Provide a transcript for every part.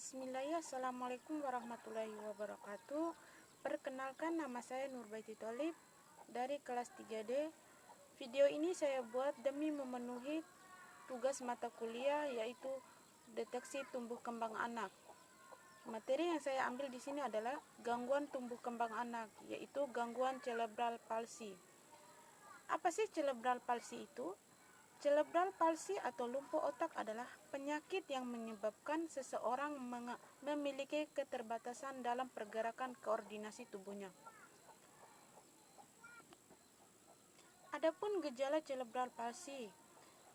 Bismillahirrahmanirrahim. Assalamualaikum warahmatullahi wabarakatuh. Perkenalkan, nama saya Nurbaiti Tholib dari kelas 3D. Video ini saya buat demi memenuhi tugas mata kuliah, yaitu deteksi tumbuh kembang anak. Materi yang saya ambil di sini adalah gangguan tumbuh kembang anak, yaitu gangguan cerebral palsy. Apa sih cerebral palsy itu? Cerebral palsy atau lumpuh otak adalah penyakit yang menyebabkan seseorang memiliki keterbatasan dalam pergerakan koordinasi tubuhnya. Adapun gejala cerebral palsy,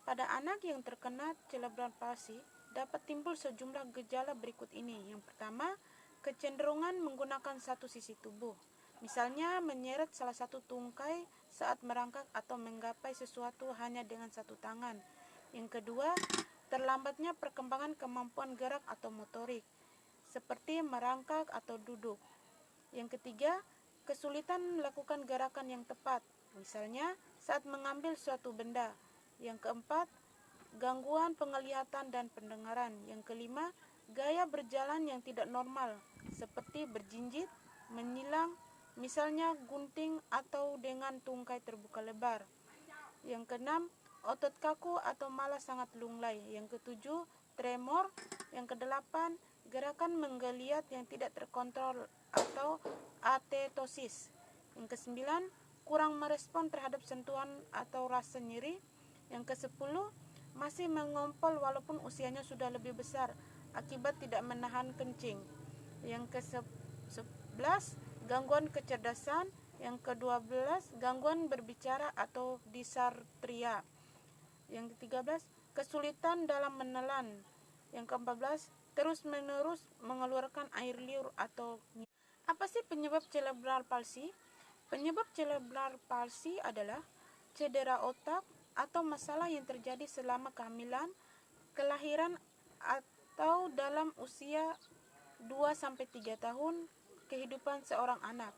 pada anak yang terkena cerebral palsy dapat timbul sejumlah gejala berikut ini. Yang pertama, kecenderungan menggunakan satu sisi tubuh. Misalnya menyeret salah satu tungkai saat merangkak atau menggapai sesuatu hanya dengan satu tangan. Yang kedua, terlambatnya perkembangan kemampuan gerak atau motorik, seperti merangkak atau duduk. Yang ketiga, kesulitan melakukan gerakan yang tepat, misalnya saat mengambil suatu benda. Yang keempat, gangguan penglihatan dan pendengaran. Yang kelima, gaya berjalan yang tidak normal, seperti berjinjit, menyilang, misalnya gunting atau dengan tungkai terbuka lebar. Yang keenam, otot kaku atau malah sangat lunglai. Yang ketujuh, tremor. Yang kedelapan, gerakan menggeliat yang tidak terkontrol atau atetosis. Yang kesembilan, kurang merespon terhadap sentuhan atau rasa nyeri. Yang kesepuluh, masih mengompol walaupun usianya sudah lebih besar akibat tidak menahan kencing. Yang ke-11, gangguan kecerdasan. Yang ke-12, gangguan berbicara atau disartria. Yang ke-13, kesulitan dalam menelan. Yang ke-14, terus-menerus mengeluarkan air liur atau. Apa sih penyebab cerebral palsy? Penyebab cerebral palsy adalah cedera otak atau masalah yang terjadi selama kehamilan, kelahiran, atau dalam usia 2-3 tahun kehidupan seorang anak.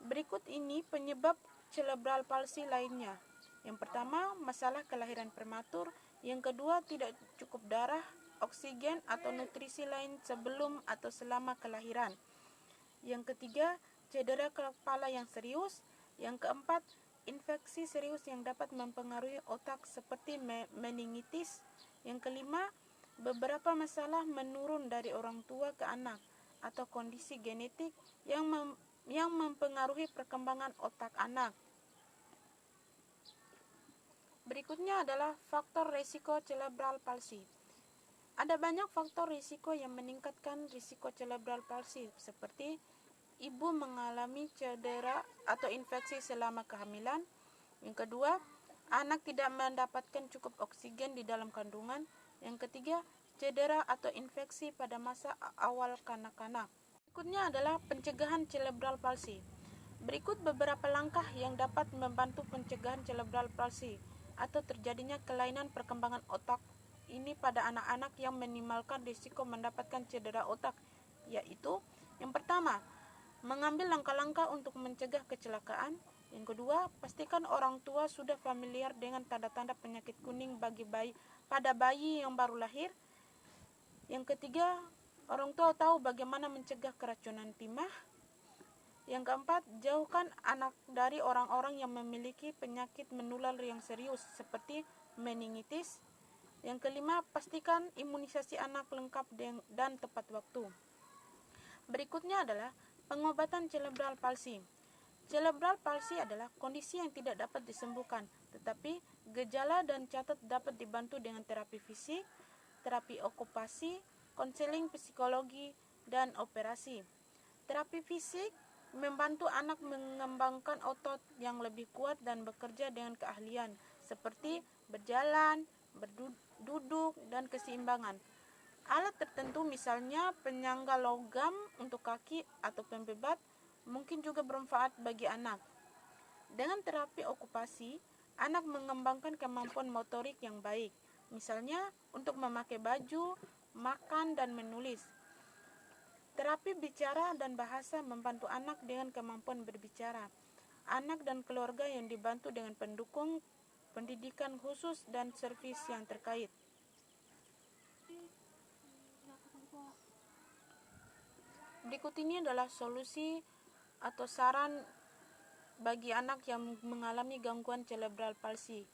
Berikut ini penyebab cerebral palsy lainnya. Yang pertama, masalah kelahiran prematur. Yang kedua, tidak cukup darah, oksigen, atau nutrisi lain sebelum atau selama kelahiran. Yang ketiga, cedera kepala yang serius. Yang keempat, infeksi serius yang dapat mempengaruhi otak seperti meningitis. Yang kelima, beberapa masalah menurun dari orang tua ke anak atau kondisi genetik yang mempengaruhi perkembangan otak anak. Berikutnya adalah faktor risiko cerebral palsy. Ada banyak faktor risiko yang meningkatkan risiko cerebral palsy, seperti ibu mengalami cedera atau infeksi selama kehamilan. Yang kedua, anak tidak mendapatkan cukup oksigen di dalam kandungan. Yang ketiga, cedera atau infeksi pada masa awal kanak-kanak. Berikutnya adalah pencegahan cerebral palsy. Berikut beberapa langkah yang dapat membantu pencegahan cerebral palsy atau terjadinya kelainan perkembangan otak ini pada anak-anak yang meminimalkan risiko mendapatkan cedera otak, yaitu yang pertama, mengambil langkah-langkah untuk mencegah kecelakaan. Yang kedua, pastikan orang tua sudah familiar dengan tanda-tanda penyakit kuning pada bayi yang baru lahir. Yang ketiga, orang tua tahu bagaimana mencegah keracunan timah. Yang keempat, jauhkan anak dari orang-orang yang memiliki penyakit menular yang serius seperti meningitis. Yang kelima, pastikan imunisasi anak lengkap dan tepat waktu. Berikutnya adalah pengobatan cerebral palsy. Cerebral palsy adalah kondisi yang tidak dapat disembuhkan, tetapi gejala dan catat dapat dibantu dengan terapi fisik, terapi okupasi, konseling psikologi, dan operasi. Terapi fisik membantu anak mengembangkan otot yang lebih kuat dan bekerja dengan keahlian, seperti berjalan, berduduk, dan keseimbangan. Alat tertentu misalnya penyangga logam untuk kaki atau pembebat mungkin juga bermanfaat bagi anak. Dengan terapi okupasi, anak mengembangkan kemampuan motorik yang baik, misalnya untuk memakai baju, makan, dan menulis. Terapi bicara dan bahasa membantu anak dengan kemampuan berbicara. Anak dan keluarga yang dibantu dengan pendukung, pendidikan khusus, dan servis yang terkait. Berikut ini adalah solusi atau saran bagi anak yang mengalami gangguan cerebral palsy.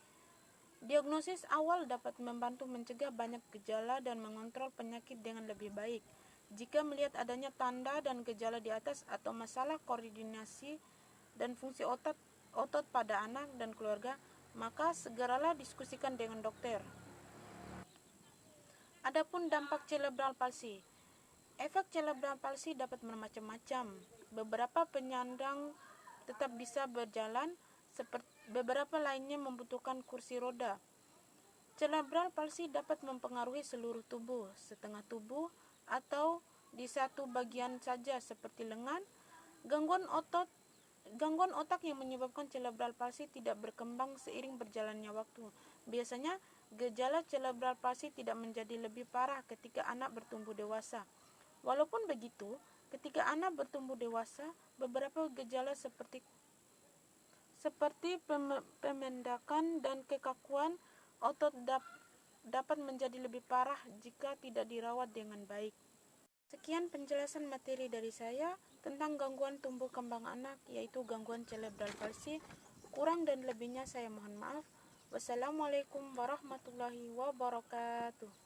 Diagnosis awal dapat membantu mencegah banyak gejala dan mengontrol penyakit dengan lebih baik. Jika melihat adanya tanda dan gejala di atas atau masalah koordinasi dan fungsi otot pada anak dan keluarga, maka segeralah diskusikan dengan dokter. Adapun dampak cerebral palsy. Efek cerebral palsy dapat bermacam-macam. Beberapa penyandang tetap bisa berjalan, beberapa lainnya membutuhkan kursi roda. Cerebral palsy dapat mempengaruhi seluruh tubuh, setengah tubuh, atau di satu bagian saja seperti lengan. Gangguan otak yang menyebabkan cerebral palsy tidak berkembang seiring berjalannya waktu. Biasanya, gejala cerebral palsy tidak menjadi lebih parah ketika anak bertumbuh dewasa. Walaupun begitu, ketika anak bertumbuh dewasa, beberapa gejala seperti pemendakan dan kekakuan otot dapat menjadi lebih parah jika tidak dirawat dengan baik. Sekian penjelasan materi dari saya tentang gangguan tumbuh kembang anak, yaitu gangguan cerebral palsy. Kurang dan lebihnya saya mohon maaf. Wassalamualaikum warahmatullahi wabarakatuh.